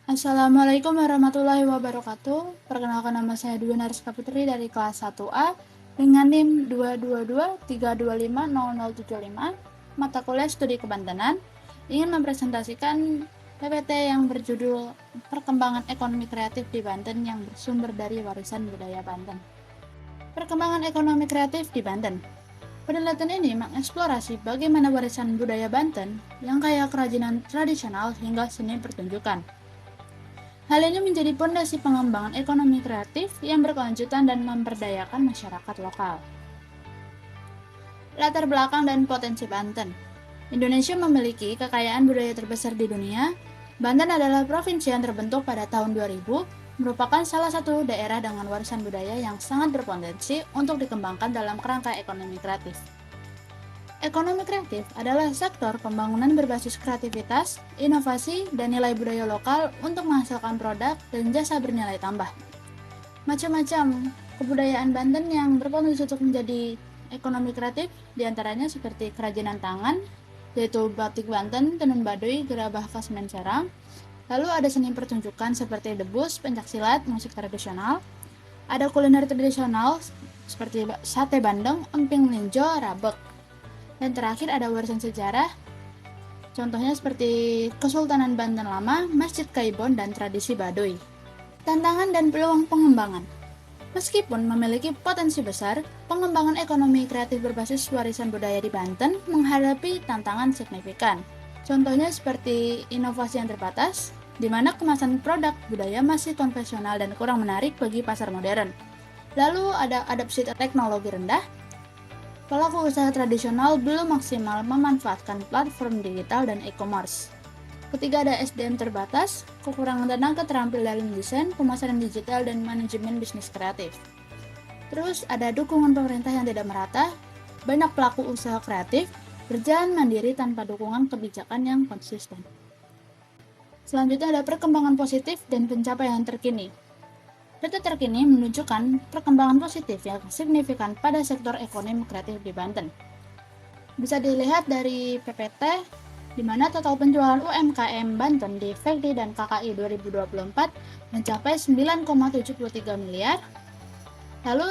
Assalamualaikum warahmatullahi wabarakatuh. Perkenalkan, nama saya Dwi Nariska Putri dari kelas 1A dengan NIM 22232500075, mata kuliah Studi Kebantenan, ingin mempresentasikan PPT yang berjudul Perkembangan Ekonomi Kreatif di Banten yang bersumber dari warisan budaya Banten. Perkembangan ekonomi kreatif di Banten. Penelitian ini mengeksplorasi bagaimana warisan budaya Banten yang kaya kerajinan tradisional hingga seni pertunjukan. Hal ini menjadi pondasi pengembangan ekonomi kreatif yang berkelanjutan dan memberdayakan masyarakat lokal. Latar belakang dan potensi Banten. Indonesia memiliki kekayaan budaya terbesar di dunia. Banten adalah provinsi yang terbentuk pada tahun 2000, merupakan salah satu daerah dengan warisan budaya yang sangat berpotensi untuk dikembangkan dalam kerangka ekonomi kreatif. Ekonomi kreatif adalah sektor pembangunan berbasis kreativitas, inovasi, dan nilai budaya lokal untuk menghasilkan produk dan jasa bernilai tambah. Macam-macam kebudayaan Banten yang berpotensi untuk menjadi ekonomi kreatif, diantaranya seperti kerajinan tangan, yaitu batik Banten, tenun baduy, gerabah khas Serang. Lalu ada seni pertunjukan seperti debus, pencaksilat, musik tradisional. Ada kuliner tradisional seperti sate bandeng, emping melinjo, rabek. Dan terakhir ada warisan sejarah, contohnya seperti Kesultanan Banten Lama, Masjid Kaibon, dan tradisi Baduy. Tantangan dan peluang pengembangan. Meskipun memiliki potensi besar, pengembangan ekonomi kreatif berbasis warisan budaya di Banten menghadapi tantangan signifikan. Contohnya seperti inovasi yang terbatas, di mana kemasan produk budaya masih konvensional dan kurang menarik bagi pasar modern. Lalu ada adopsi teknologi rendah. Pelaku usaha tradisional belum maksimal memanfaatkan platform digital dan e-commerce. Ketiga, ada SDM terbatas, kekurangan tenaga terampil dalam desain, pemasaran digital, dan manajemen bisnis kreatif. Terus ada dukungan pemerintah yang tidak merata, banyak pelaku usaha kreatif berjalan mandiri tanpa dukungan kebijakan yang konsisten. Selanjutnya ada perkembangan positif dan pencapaian terkini. Data terkini menunjukkan perkembangan positif yang signifikan pada sektor ekonomi kreatif di Banten. Bisa dilihat dari PPT, di mana total penjualan UMKM Banten di FEKDI dan KKI 2024 mencapai 9,73 miliar. Lalu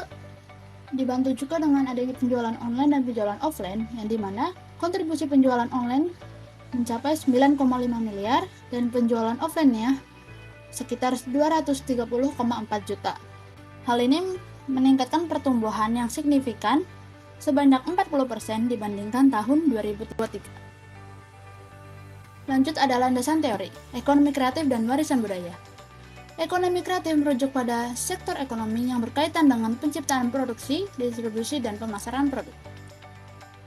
dibantu juga dengan adanya penjualan online dan penjualan offline, yang dimana kontribusi penjualan online mencapai 9,5 miliar dan penjualan offline-nya sekitar 230,4 juta. Hal ini meningkatkan pertumbuhan yang signifikan sebanyak 40% dibandingkan tahun 2023. Lanjut ada landasan teori, ekonomi kreatif dan warisan budaya. Ekonomi kreatif merujuk pada sektor ekonomi yang berkaitan dengan penciptaan produksi, distribusi, dan pemasaran produk.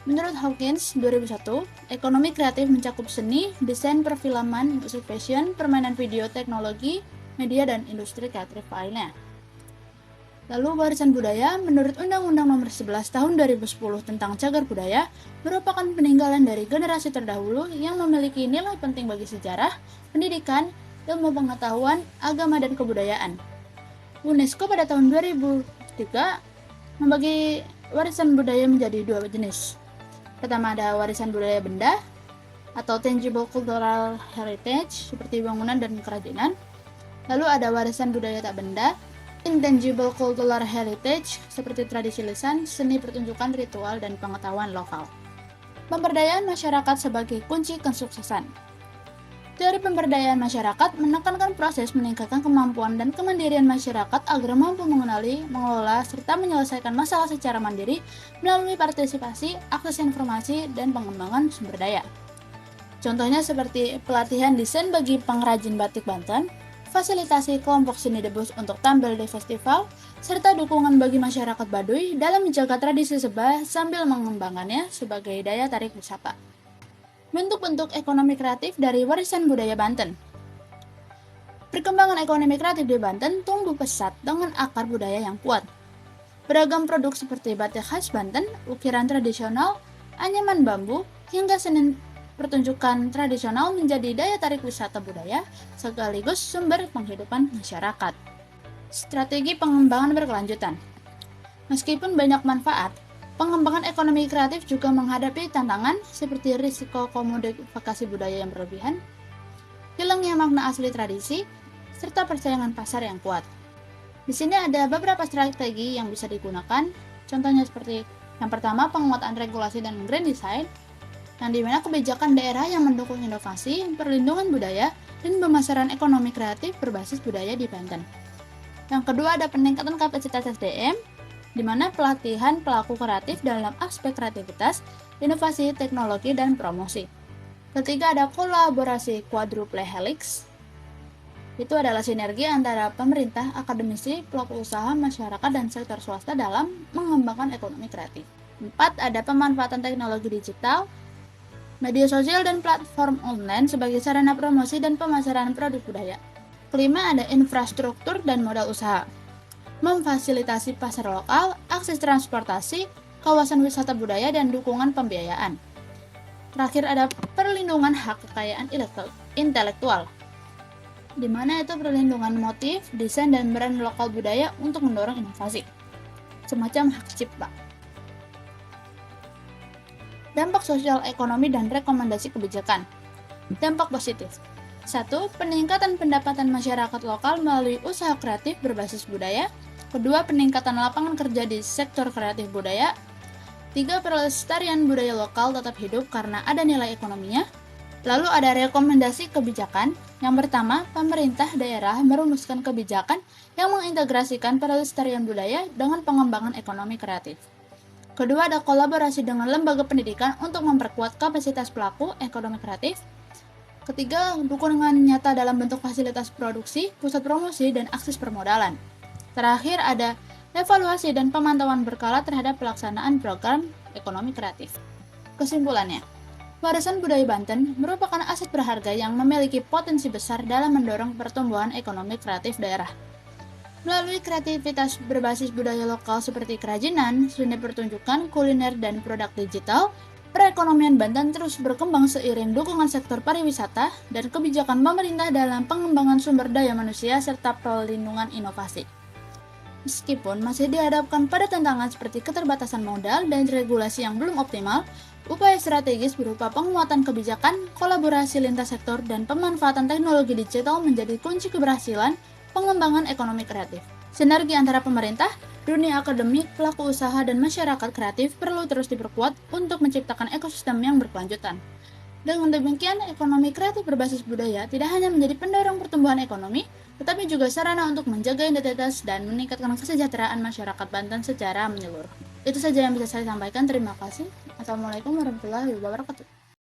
Menurut Hawkins 2001, ekonomi kreatif mencakup seni, desain perfilman, musik fashion, permainan video, teknologi, media, dan industri kreatif lainnya. Lalu warisan budaya, menurut Undang-Undang Nomor 11 Tahun 2010 tentang Cagar Budaya, merupakan peninggalan dari generasi terdahulu yang memiliki nilai penting bagi sejarah, pendidikan, ilmu pengetahuan, agama, dan kebudayaan. UNESCO pada tahun 2003 membagi warisan budaya menjadi dua jenis. Pertama ada warisan budaya benda atau tangible cultural heritage seperti bangunan dan kerajinan. Lalu ada warisan budaya tak benda, intangible cultural heritage seperti tradisi lisan, seni pertunjukan, ritual, dan pengetahuan lokal. Pemberdayaan masyarakat sebagai kunci kesuksesan. Teori pemberdayaan masyarakat menekankan proses meningkatkan kemampuan dan kemandirian masyarakat agar mampu mengenali, mengelola, serta menyelesaikan masalah secara mandiri melalui partisipasi, akses informasi, dan pengembangan sumber daya. Contohnya seperti pelatihan desain bagi pengrajin batik Banten, fasilitasi kelompok seni debus untuk tampil di festival, serta dukungan bagi masyarakat Baduy dalam menjaga tradisi Seba sambil mengembangkannya sebagai daya tarik wisata. Bentuk-bentuk ekonomi kreatif dari warisan budaya Banten. Perkembangan ekonomi kreatif di Banten tumbuh pesat dengan akar budaya yang kuat. Beragam produk seperti batik khas Banten, ukiran tradisional, anyaman bambu, hingga seni pertunjukan tradisional menjadi daya tarik wisata budaya sekaligus sumber penghidupan masyarakat. Strategi pengembangan berkelanjutan. Meskipun banyak manfaat, pengembangan ekonomi kreatif juga menghadapi tantangan seperti risiko komodifikasi budaya yang berlebihan, hilangnya makna asli tradisi, serta persaingan pasar yang kuat. Di sini ada beberapa strategi yang bisa digunakan, contohnya seperti yang pertama, penguatan regulasi dan grand design, yang dimana kebijakan daerah yang mendukung inovasi, perlindungan budaya, dan pemasaran ekonomi kreatif berbasis budaya di Banten. Yang kedua ada peningkatan kapasitas SDM, di mana pelatihan pelaku kreatif dalam aspek kreativitas, inovasi, teknologi, dan promosi. Ketiga ada kolaborasi quadruple helix, itu adalah sinergi antara pemerintah, akademisi, pelaku usaha, masyarakat, dan sektor swasta dalam mengembangkan ekonomi kreatif. 4. Ada pemanfaatan teknologi digital, media sosial, dan platform online sebagai sarana promosi dan pemasaran produk budaya. Kelima, ada infrastruktur dan modal usaha, memfasilitasi pasar lokal, akses transportasi, kawasan wisata budaya, dan dukungan pembiayaan. Terakhir, ada perlindungan hak kekayaan intelektual, di mana itu perlindungan motif, desain, dan brand lokal budaya untuk mendorong inovasi, semacam hak cipta. Dampak sosial ekonomi dan rekomendasi kebijakan. Dampak positif. 1. Peningkatan pendapatan masyarakat lokal melalui usaha kreatif berbasis budaya. Kedua, peningkatan lapangan kerja di sektor kreatif budaya. 3. Pelestarian budaya lokal tetap hidup karena ada nilai ekonominya. Lalu ada rekomendasi kebijakan. Yang pertama, pemerintah daerah merumuskan kebijakan yang mengintegrasikan pelestarian budaya dengan pengembangan ekonomi kreatif. Kedua, ada kolaborasi dengan lembaga pendidikan untuk memperkuat kapasitas pelaku ekonomi kreatif. Ketiga, dukungan nyata dalam bentuk fasilitas produksi, pusat promosi, dan akses permodalan. Terakhir, ada evaluasi dan pemantauan berkala terhadap pelaksanaan program ekonomi kreatif. Kesimpulannya, warisan budaya Banten merupakan aset berharga yang memiliki potensi besar dalam mendorong pertumbuhan ekonomi kreatif daerah. Melalui kreativitas berbasis budaya lokal seperti kerajinan, seni pertunjukan, kuliner, dan produk digital, perekonomian Banten terus berkembang seiring dukungan sektor pariwisata dan kebijakan pemerintah dalam pengembangan sumber daya manusia serta perlindungan inovasi. Meskipun masih dihadapkan pada tantangan seperti keterbatasan modal dan regulasi yang belum optimal, upaya strategis berupa penguatan kebijakan, kolaborasi lintas sektor, dan pemanfaatan teknologi digital menjadi kunci keberhasilan pengembangan ekonomi kreatif. Sinergi antara pemerintah, dunia akademik, pelaku usaha, dan masyarakat kreatif perlu terus diperkuat untuk menciptakan ekosistem yang berkelanjutan. Dengan demikian, ekonomi kreatif berbasis budaya tidak hanya menjadi pendorong pertumbuhan ekonomi, tetapi juga sarana untuk menjaga identitas dan meningkatkan kesejahteraan masyarakat Banten secara menyeluruh. Itu saja yang bisa saya sampaikan. Terima kasih. Assalamualaikum warahmatullahi wabarakatuh.